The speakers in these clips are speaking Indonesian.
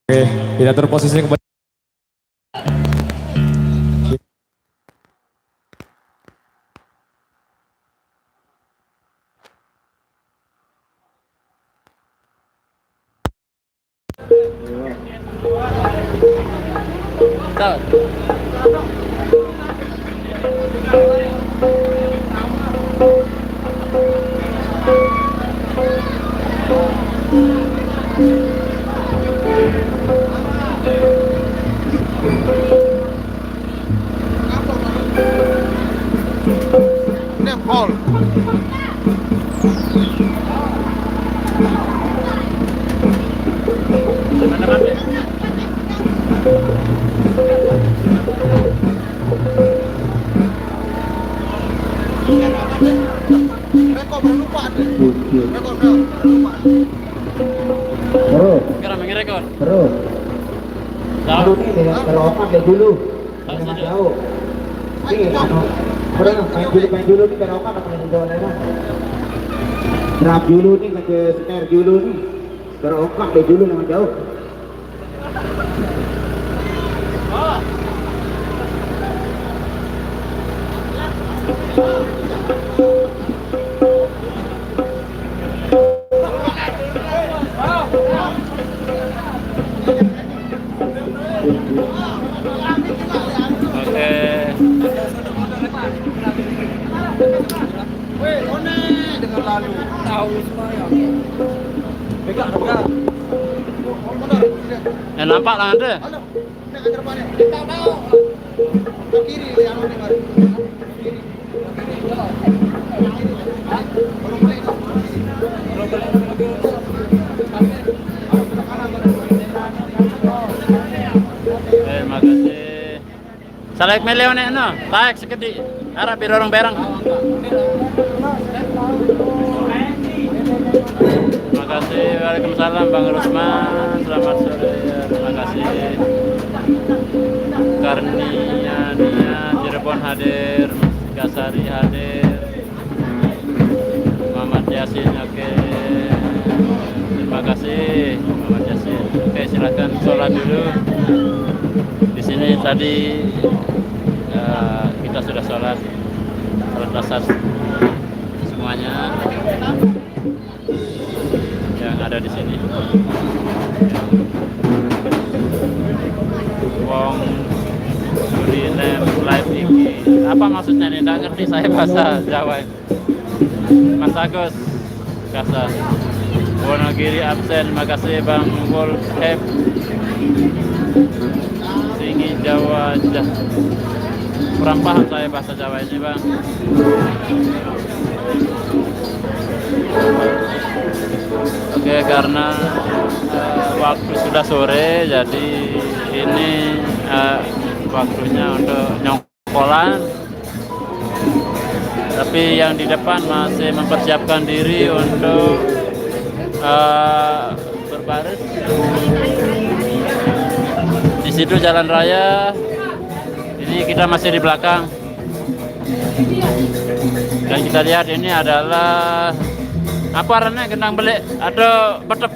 Oke, tidak terposisi kembali. Nepal. Rekor berlupa. Rekor berlupa. Terus. Sekarang rekor. Terus. Lalu ini teropak ya dulu. Jangan jauh. Ini anu. Main dulu nih teropak apa yang jauh lewat. Drop dulu nih ke snare dulu nih. Teropak deh dulu jangan jauh. Nampak lah ada. Terima kasih. Salek meleone no, taek sekedi. Arab birorong berang. Terima kasih. Waalaikumsalam Bang Rusman. Selamat sore. Ya, terima kasih. Karnia Nia Cirebon hadir, Gasari hadir, Muhammad Yasin. Oke. Terima kasih Muhammad Yasin. Oke, silakan sholat dulu. Di sini tadi kita sudah sholat asar semuanya yang ada di sini. Wong Suriname live ini apa maksudnya nih? Nggak ngerti saya bahasa Jawa. Mas Agus Kasar Wonogiri absen. Makasih Bang Wolfhep Singi Jawa kurang paham saya bahasa Jawa ini Bang. Oke, karena waktu sudah sore, jadi ini waktunya untuk nyongkolan. Tapi yang di depan masih mempersiapkan diri untuk berbaris. Di situ jalan raya. Ini kita masih di belakang. Dan kita lihat ini adalah apa rannya, gendang belik atau betep?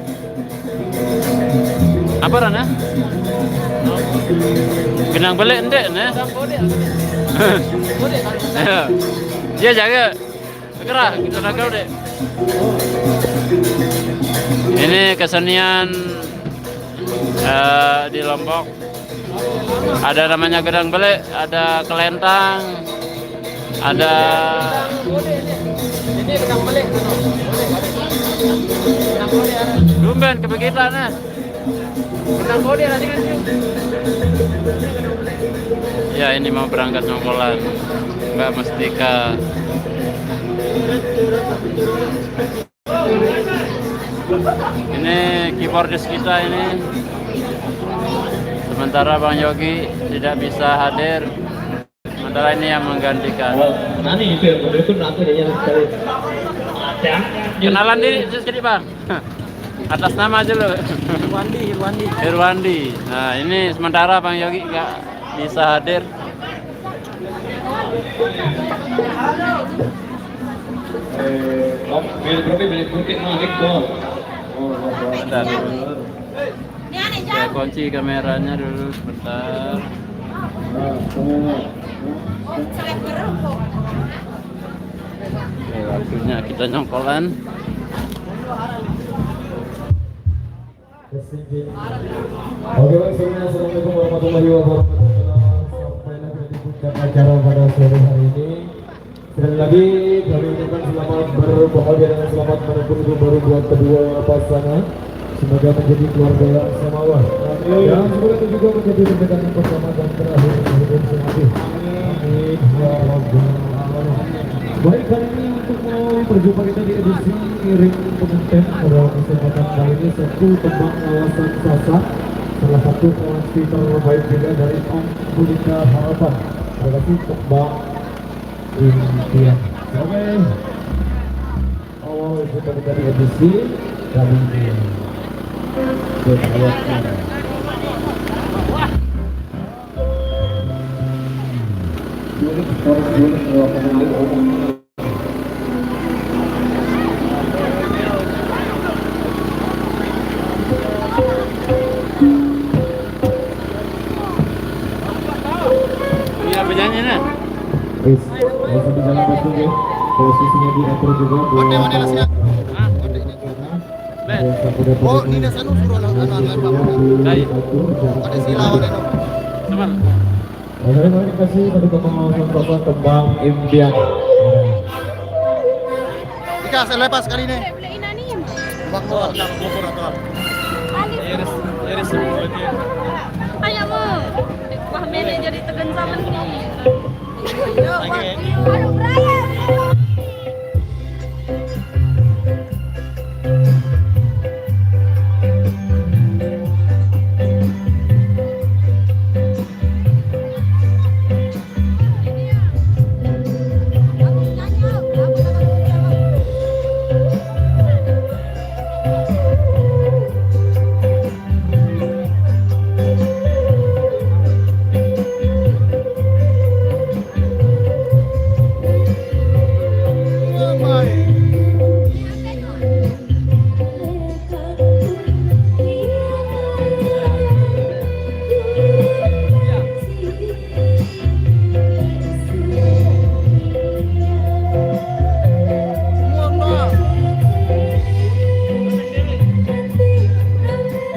Apa rannya? Gendang belik endek nih. Dia jaga gerak kita nakal dek. Ini kesenian di Lombok. Ada namanya gedang belik, ada kelentang, ada Ini gedang belik. Gedang kode ada. Dumben kebegitan nah. Gedang kode ada kan? Ya ini mau berangkat nongkolan Mbak Mustika. Ini keyboardis kita ini. Sementara Bang Yogi tidak bisa hadir. Sementara ini yang menggantikan. Nanti itu yang berikut aku jadi sekali. Ada. Kenalan diri sedikit Bang. Atas nama aja lo. Irwandi. Nah ini sementara Bang Yogi nggak bisa hadir. Bentar. Saya kunci kameranya dulu sebentar. Oke, waktunya kita nyongkolan. Oke baik, sebelumnya assalamualaikum warahmatullahi wabarakatuh. Sampai nanti di puncak acara pada sore hari ini. Sekali lagi kami ucapkan selamat berbahagia dan selamat menempuh hidup baru buat kedua pasangan. Semoga menjadi keluarga yang samawa. Dan semoga itu juga menjadi pendekatan pertama dan terakhir hidup semati. Amin. Ya Rabbal Alamin. Baik, kali ini untuk mengawali perjumpaan kita di edisi ring pengantin pada kesempatan kali ini satu tembang kawasan Sasa, salah satu transmitter terbaik juga dari Om Budita Harapan. Terima kasih tembang impian. Oke, awal kita di edisi kali ini. Iya penyanyi nah. Wis, langsung di jalan batu ya. Posisinya diatur juga buat Oh, ini dah sanu suruh lang Baik. Ada silawan itu. Teman. terima kasih tadi kamu tembang impian. Ika, saya lepas kali ini. Bang Nur, Ayo mo, wah manajer itu kan zaman ini. Aduh Brian.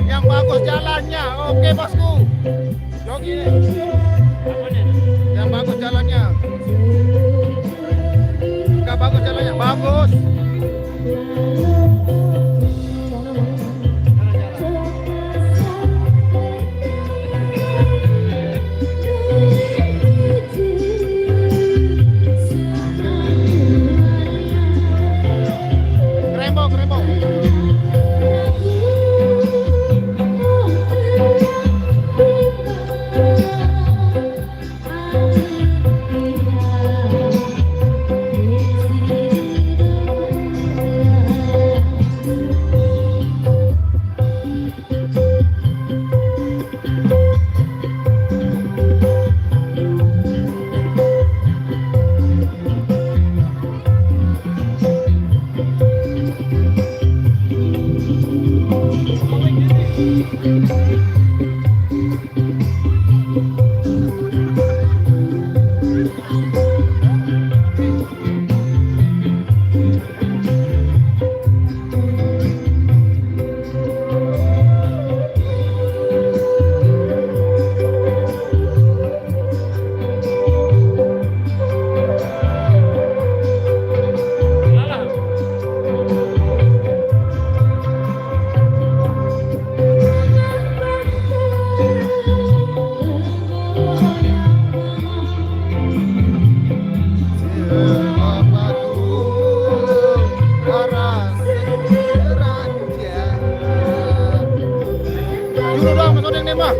Yang bagus jalannya, oke bosku. Yogi nih. Yang bagus jalannya. Enggak bagus jalannya, bagus. Kerembok, kerembok. Satu yang nembak.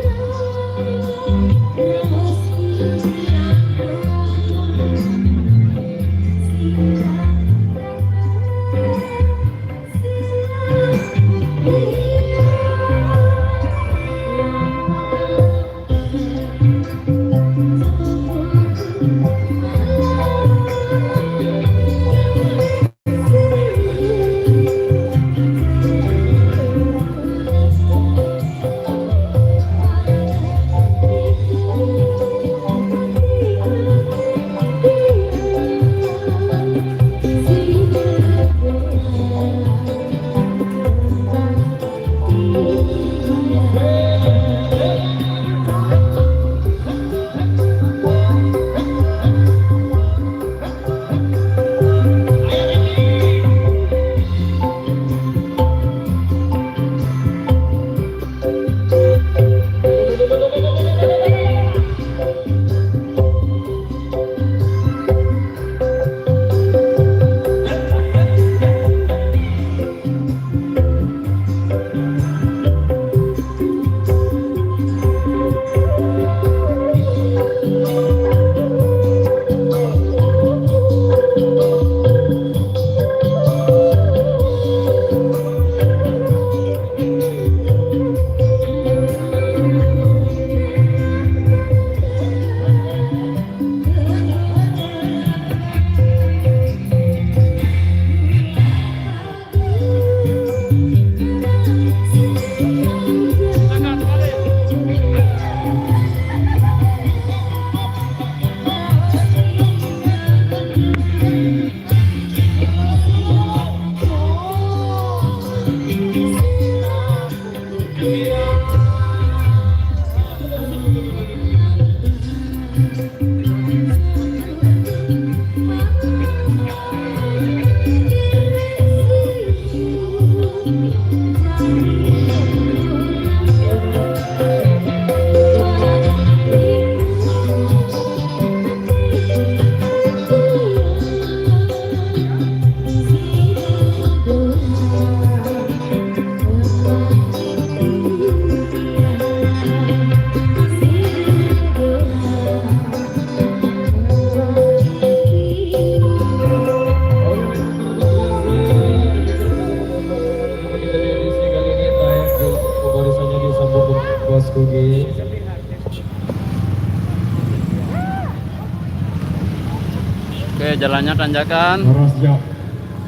Oke, jalannya tanjakan. Terus Jok.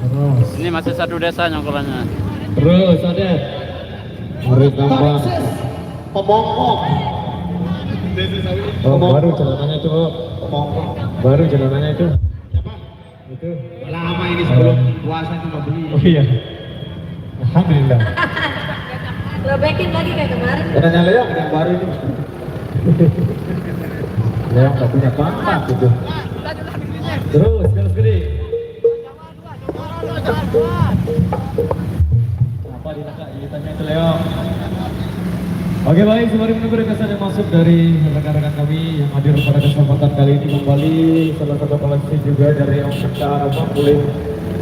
Terus. Ini masih satu desa nyongkolannya. Terus Adet. Mari tambah. Pemongkok. Oh, baru jalanannya itu. Oh. Pemongkok. Baru jalanannya itu. Itu. Lama ini sebelum puasa cuma beli. Oh iya. Alhamdulillah. Lebekin lagi kayak kemarin. Katanya Leong yang baru itu. Leong nggak punya pangkat itu. Terus garis gede. Apa ditanya itu Leong? Oke baik, sembari menunggu requestan yang masuk dari rekan-rekan kami yang hadir pada kesempatan kali ini kembali salah satu koleksi juga dari Om Syekta Arafah boleh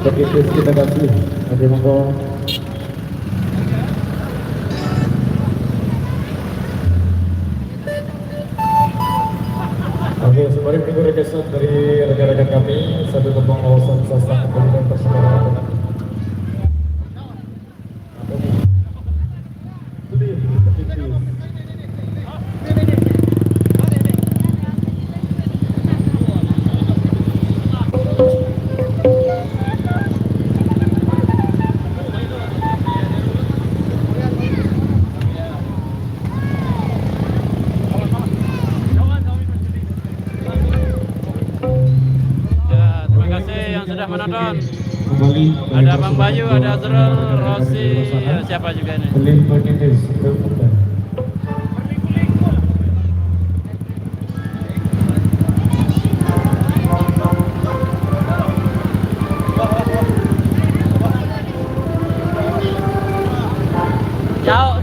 begitu kita kasih. Oke monggo. Oke, sembari menunggu requestan dari rekan-rekan kami satu tembang lawasan sastra kemudian persembahan dengan menonton. Kembali Ada Bang Bayu, ada Azrul, Rosi, siapa juga ini? Beli berkendis. Jauh.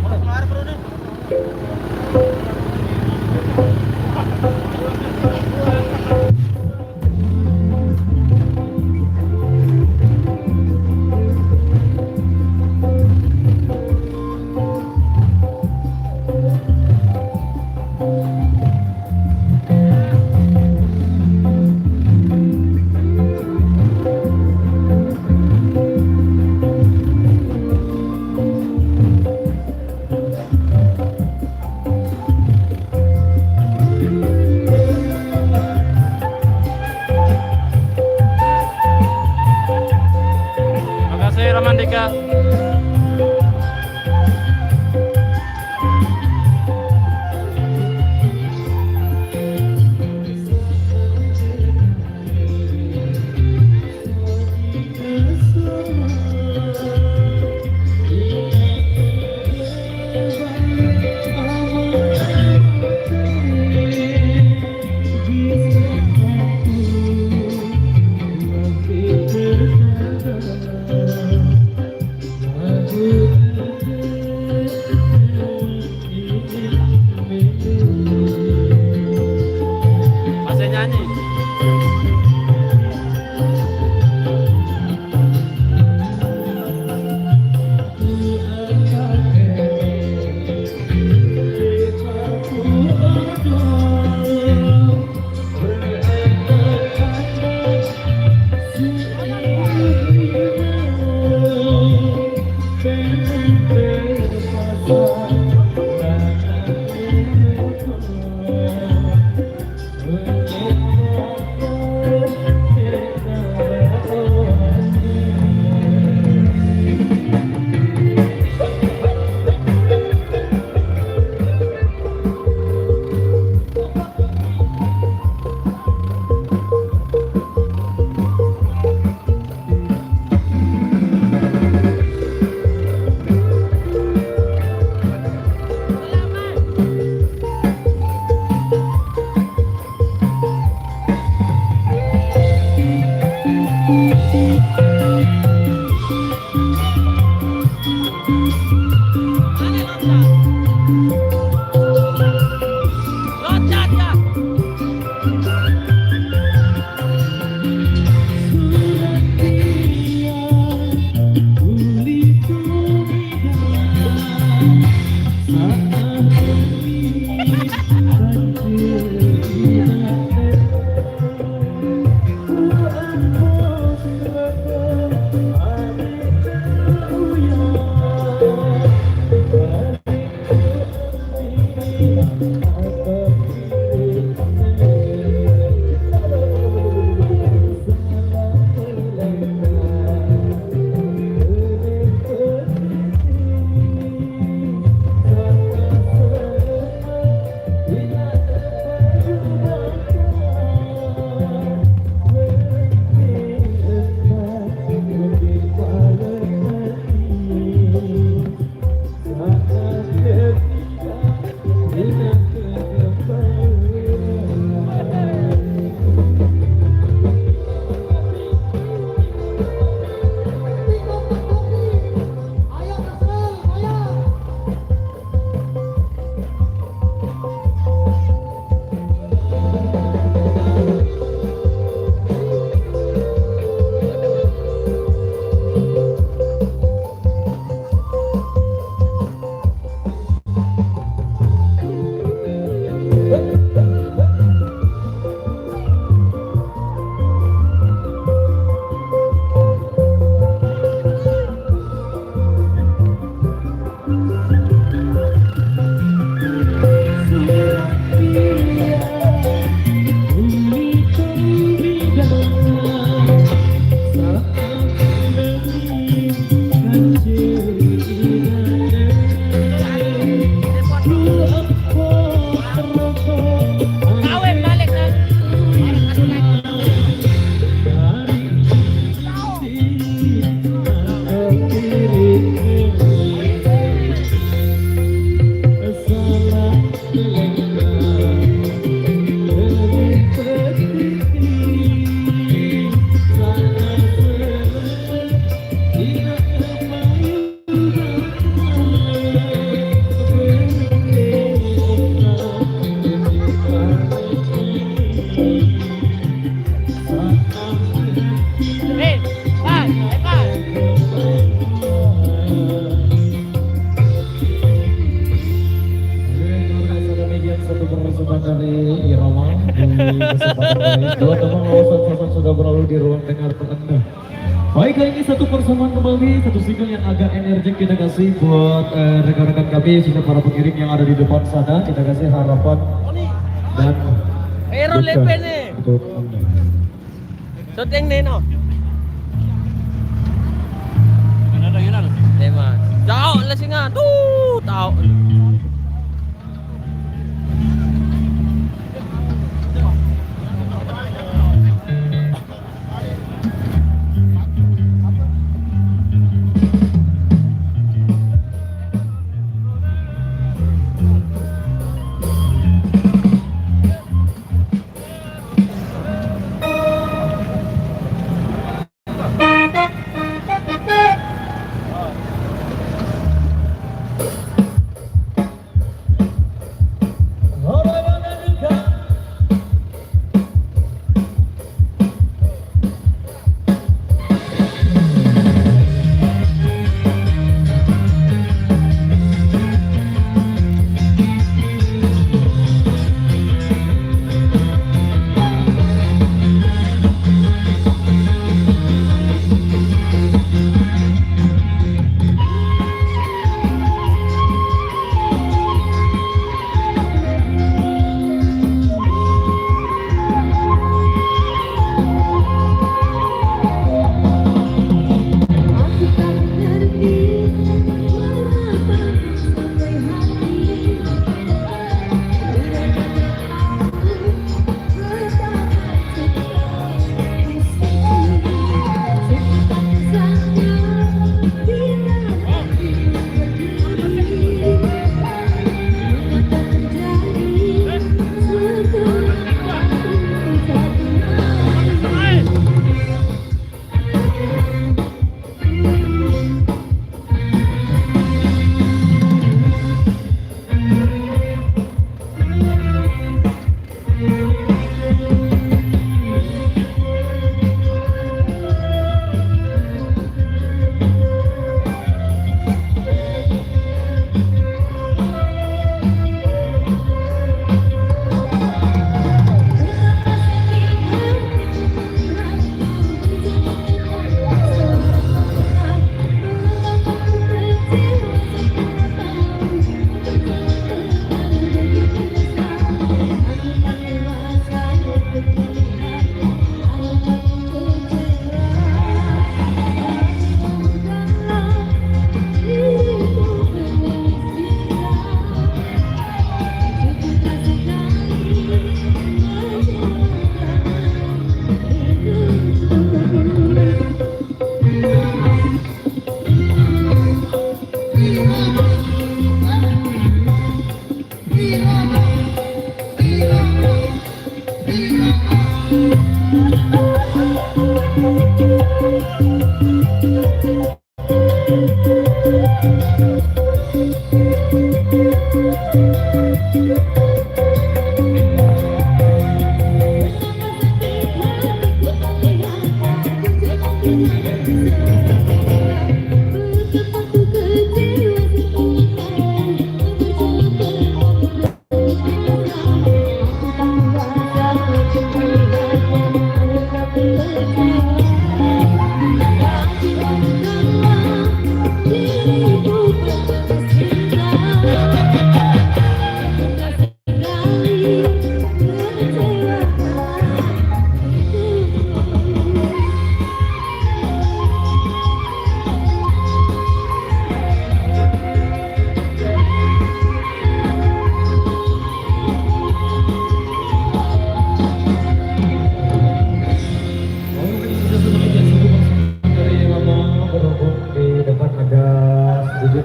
Dua teman lawasan Sasan sudah berlalu di ruang dengar Anda. Baik, kali ini satu persamaan kembali, satu single yang agak energik kita kasih buat rekan-rekan kami, sudah para pengiring yang ada di depan sana. Kita kasih harapan dan duka untuk Anda. Syuting nih no. Mana ada Yunal? Tema. Jauh lah singa. Tuh, tahu.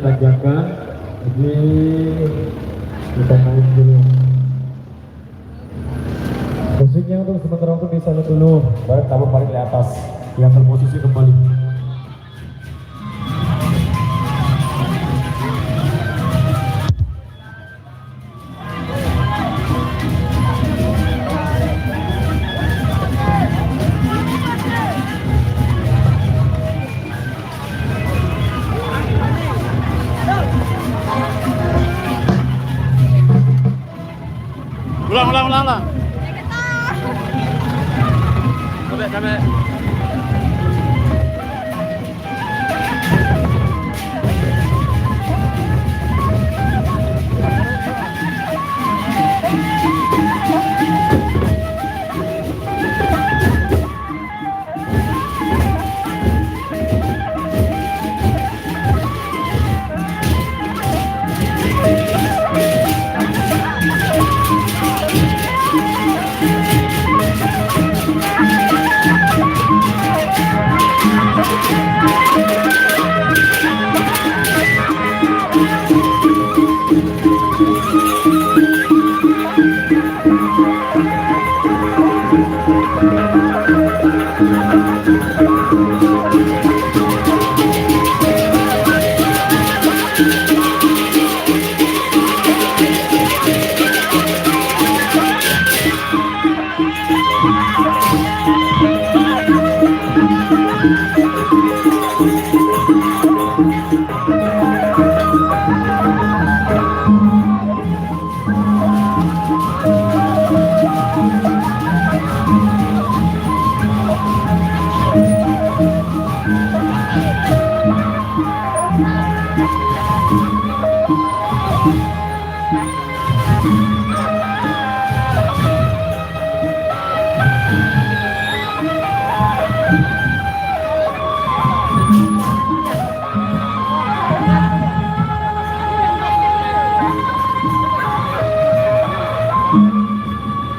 tanjakan, jadi kita naik dulu. Musiknya untuk sementara waktu disalur dulu, baru tabung paling di atas yang terposisi kembali. Ulang. sampai.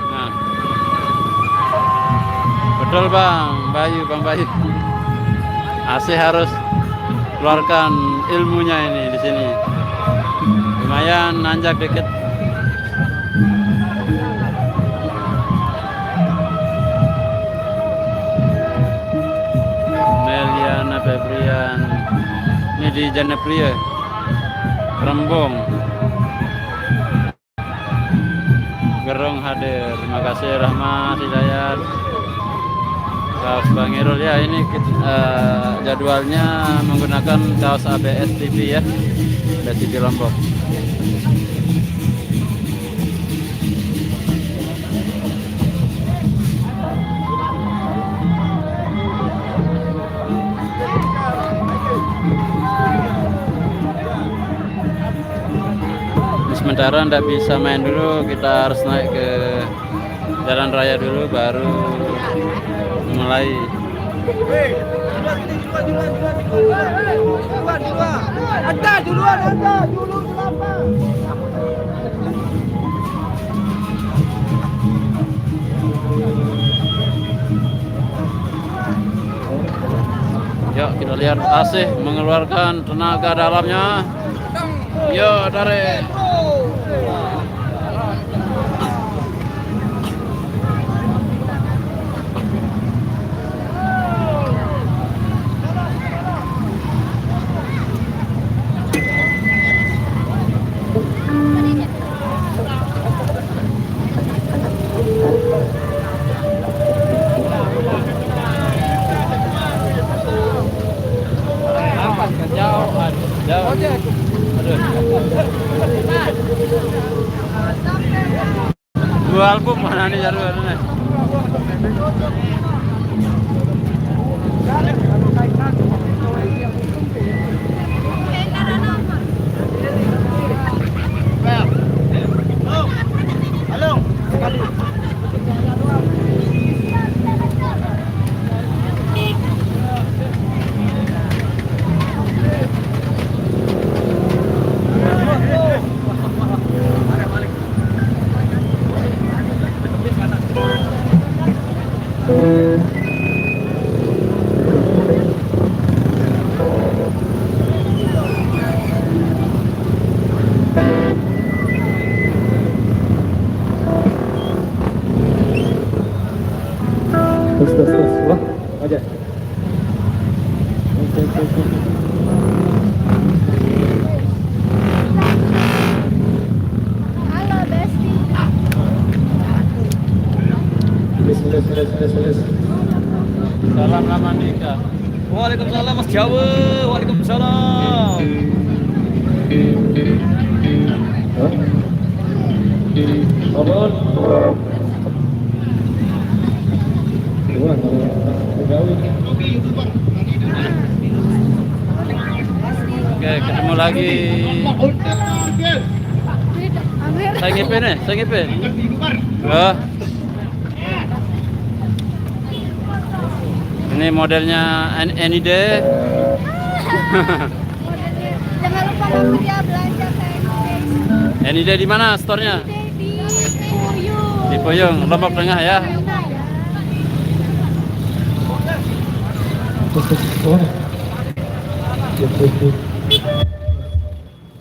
Nah, betul Bang Bayu. AC harus keluarkan ilmunya ini di sini. Lumayan nanjak dikit. Meliana Febrian. Ini di Janepria, Rembong. Gerong hadir. Terima kasih Rahmat Hidayat. Kaos Bang Irul ya, ini jadwalnya menggunakan kaos ABS TV ya, ABS TV Lombok. Sementara ndak bisa main dulu, kita harus naik ke jalan raya dulu baru mulai. Yuk kita lihat AC mengeluarkan tenaga dalamnya. Yuk tarik. Jauh. Dua album mana nih jaruannya? Terus. Wah, aja. Halo, Besti. Beres. Salam lama nikah. Waalaikumsalam Mas Jawa. Waalaikumsalam. Abon. Dua. lagi saya ngipin nih, saya ngipin. Oh. Ini modelnya Anyday. Jangan lupa kamu dia belanja kayak Anyday di mana store-nya? di Puyuh. Di Puyuh, Lombok Tengah ya.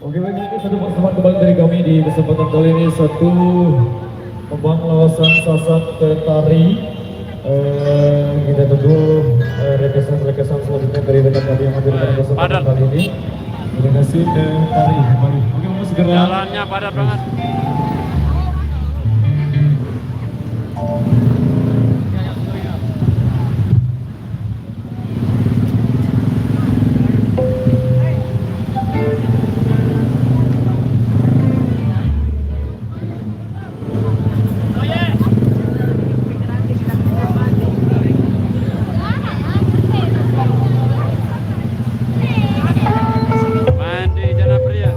Oke, baik, ini satu persembahan kembali dari kami di kesempatan kali ini, satu kembang lawasan sasan tari. Kita tunggu rekesan selanjutnya dari rekan kami yang hadir pada kesempatan kali ini. Terima kasih dan tari kembali. Oke, mau segera. Jalannya padat banget. Main di Janapria.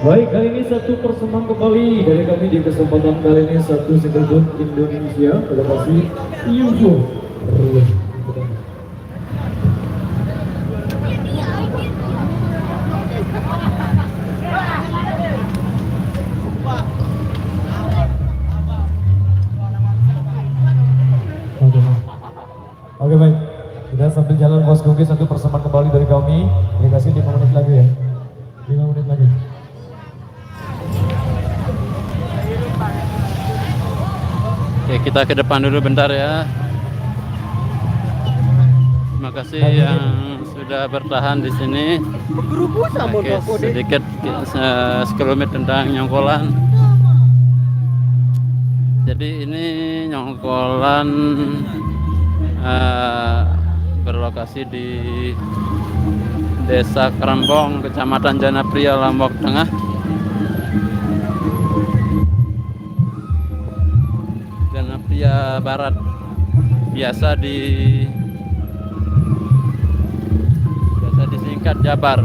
Baik, kali ini satu persembahan kembali dari kami di kesempatan kali ini satu single boot Indonesia. Terima kasih UFO. Oke baik, kita sambil jalan Bos Gugi, satu persembahan kembali dari kami. Dikasih 5 menit lagi ya, 5 menit lagi. Oke, kita ke depan dulu bentar ya. Terima kasih yang sudah bertahan di sini. Oke, sedikit sekelumit tentang Nyongkolan. Jadi ini Nyongkolan berlokasi di Desa Kerembong, Kecamatan Janapria, Lombok Tengah. Janapria Barat, biasa disingkat Jabar.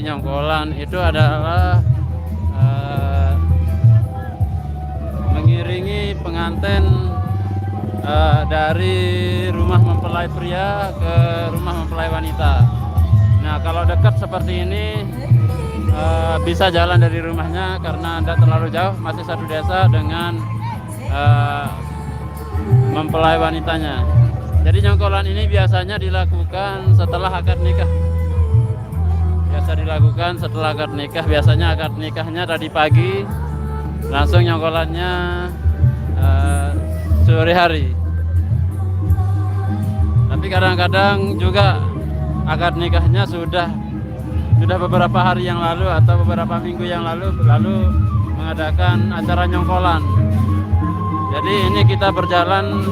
Nyongkolan itu adalah mengiringi pengantin dari rumah mempelai pria ke rumah mempelai wanita. Nah, kalau dekat seperti ini bisa jalan dari rumahnya karena tidak terlalu jauh, masih satu desa dengan mempelai wanitanya. Jadi nyongkolan ini biasanya dilakukan setelah akad nikah. Biasanya akad nikahnya tadi pagi, langsung nyongkolannya sore hari. Tapi kadang-kadang juga akad nikahnya sudah beberapa hari yang lalu atau beberapa minggu yang lalu mengadakan acara nyongkolan. Jadi ini kita berjalan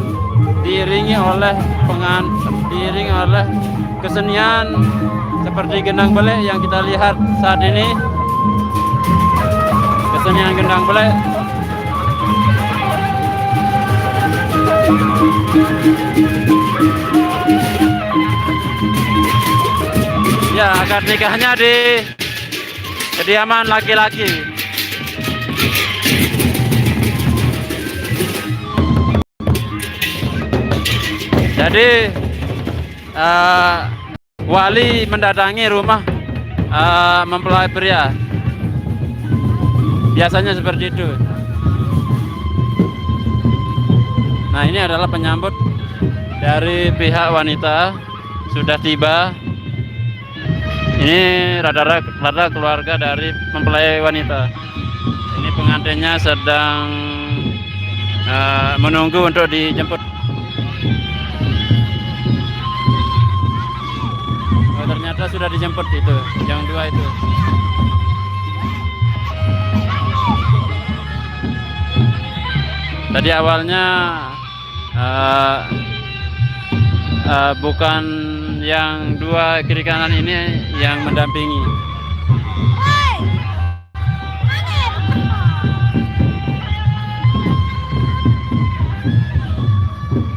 diiringi oleh kesenian seperti gendang belek yang kita lihat saat ini. Kesenian gendang belek. Ya, akad nikahnya di kediaman laki-laki. Jadi wali mendatangi rumah mempelai pria. Biasanya seperti itu. Nah, ini adalah penyambut dari pihak wanita sudah tiba. Ini rada keluarga dari mempelai wanita. Ini pengantinnya sedang menunggu untuk dijemput. Oh, ternyata sudah dijemput itu, yang dua itu. Tadi awalnya bukan yang dua kiri kanan ini yang mendampingi.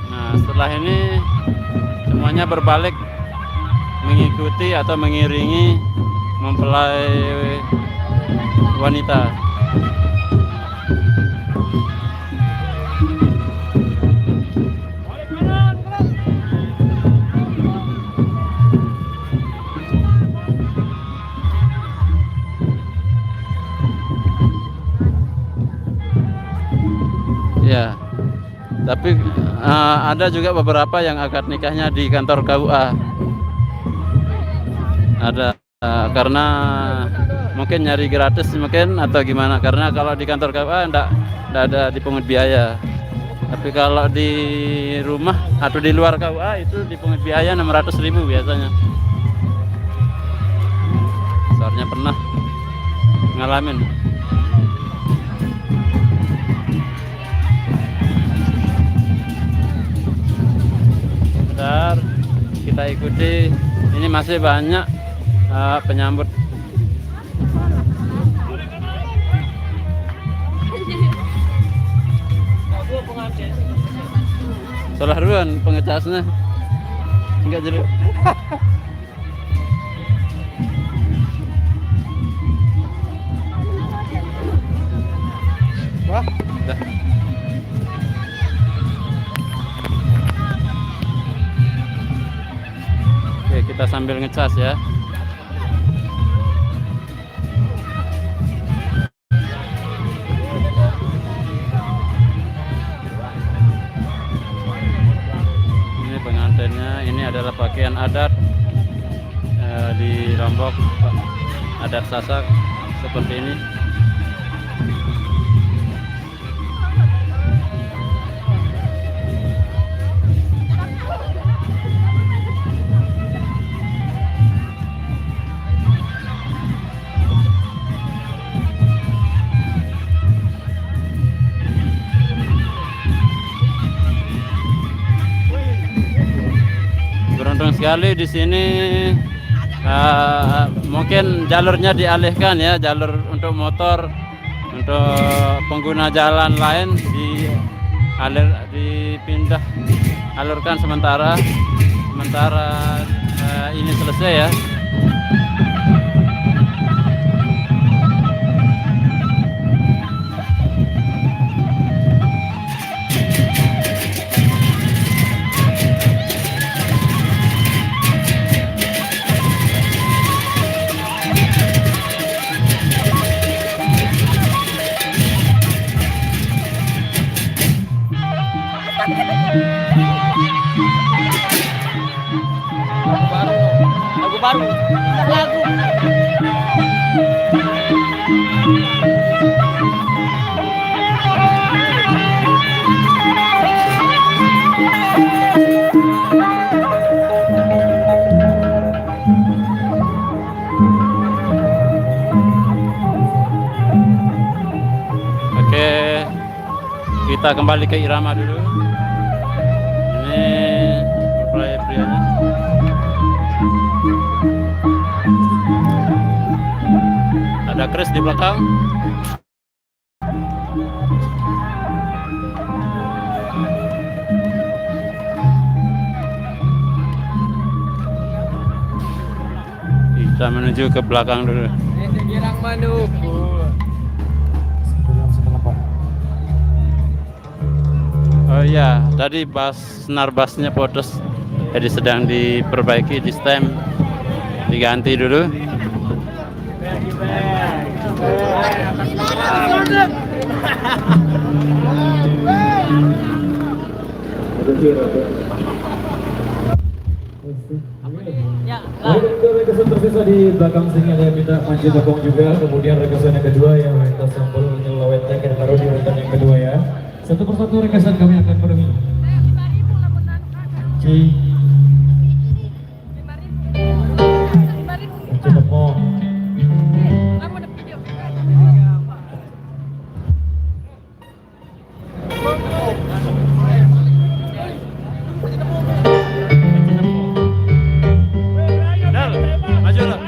Nah, setelah ini semuanya berbalik mengikuti atau mengiringi mempelai wanita. Ya, tapi ada juga beberapa yang akad nikahnya di kantor KUA. Ada karena mungkin nyari gratis mungkin atau gimana, karena kalau di kantor KUA enggak ada dipungut biaya. Tapi kalau di rumah atau di luar KUA itu dipungut biaya 600.000 biasanya. Soalnya pernah ngalamin. Bentar, kita ikuti. Ini masih banyak penyambut. Salah duluan pengecasnya. Enggak jadi. Wah, Dah. Oke, kita sambil ngecas ya. Ini pengantinnya, ini adalah pakaian adat di Lombok, adat Sasak seperti ini. Beruntung sekali di sini mungkin jalurnya dialihkan ya, jalur untuk motor, untuk pengguna jalan lain dipindah alurkan sementara ini selesai ya. lagu baru. Lagu. Oke, kita kembali ke irama dulu. Ini mempelai prianya. Ada Chris di belakang. Kita menuju ke belakang dulu. Girang Manuku. Oh iya, tadi senar bassnya putus, jadi sedang diperbaiki, di stem diganti dulu. Rekesan tersisa di belakang sini ada yang minta panci tepung juga. Kemudian rekesan yang kedua yang minta sampel nyelawetnya kita taruh di urutan yang kedua ya. Satu persatu rekesan kami akan penuhi. 5.000 lah menang. Ci, 5.000. 5.000. panci tepung. Kamu ada video. Dal, maju lah.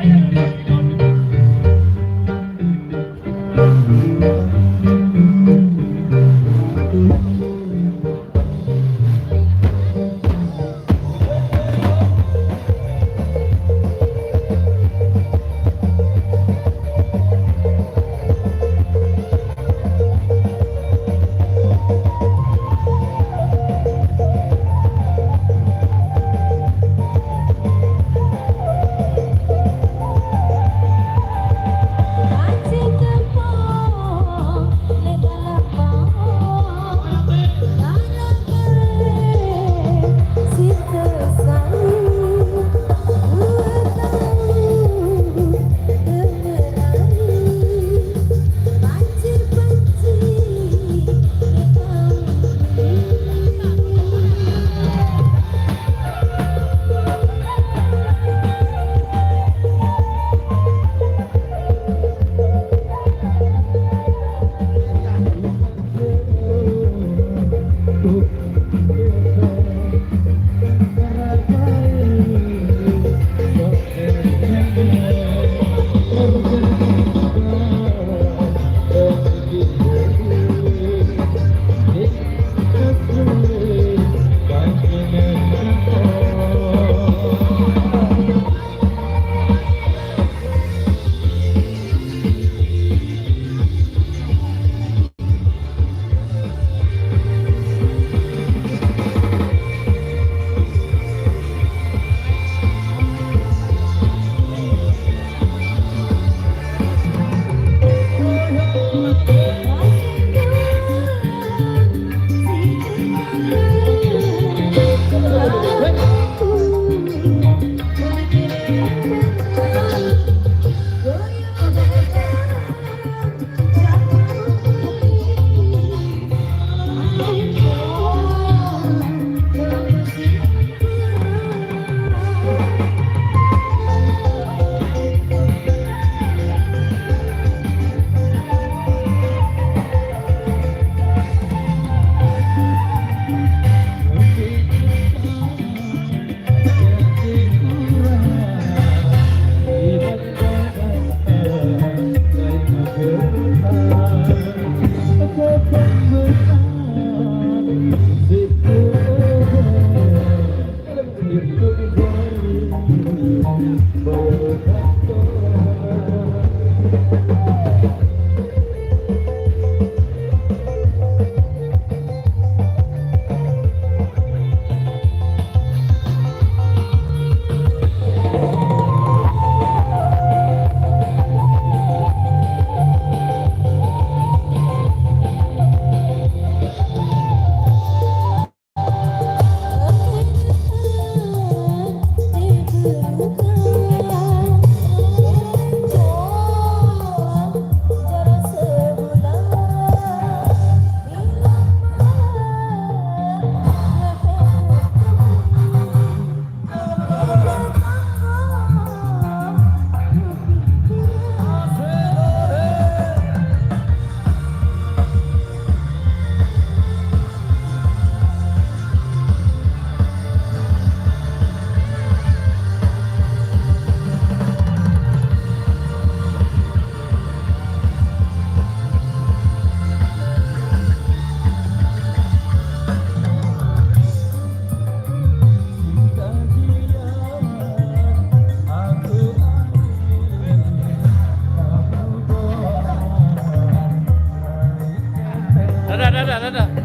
Dadah, dadah, dadah.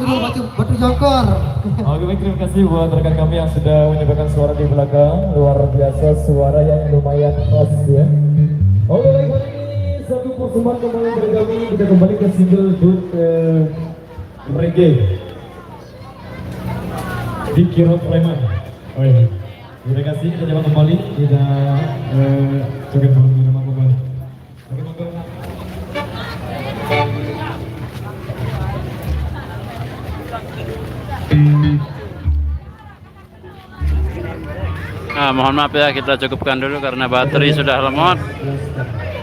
dulu batu jongkor. Oke baik, terima kasih buat rekan kami yang sudah menyumbangkan suara di belakang. Luar biasa, suara yang lumayan khas ya. Oke baik, hari ini satu persembahan kembali dari kami. Kita kembali ke single Dut Reggae di Kiro Preman. Oh iya, terima kasih. Kita coba kembali. Kita coba bersama kembali. Oke, monggo. Nah, mohon maaf ya, kita cukupkan dulu karena baterai sudah lemot.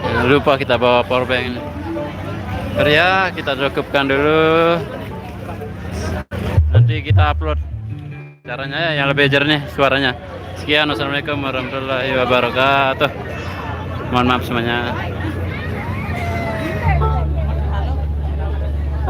Jangan lupa kita bawa power bank. Ya, kita cukupkan dulu. Nanti kita upload caranya ya yang lebih jernih suaranya. Sekian, wassalamualaikum warahmatullahi wabarakatuh. Mohon maaf semuanya.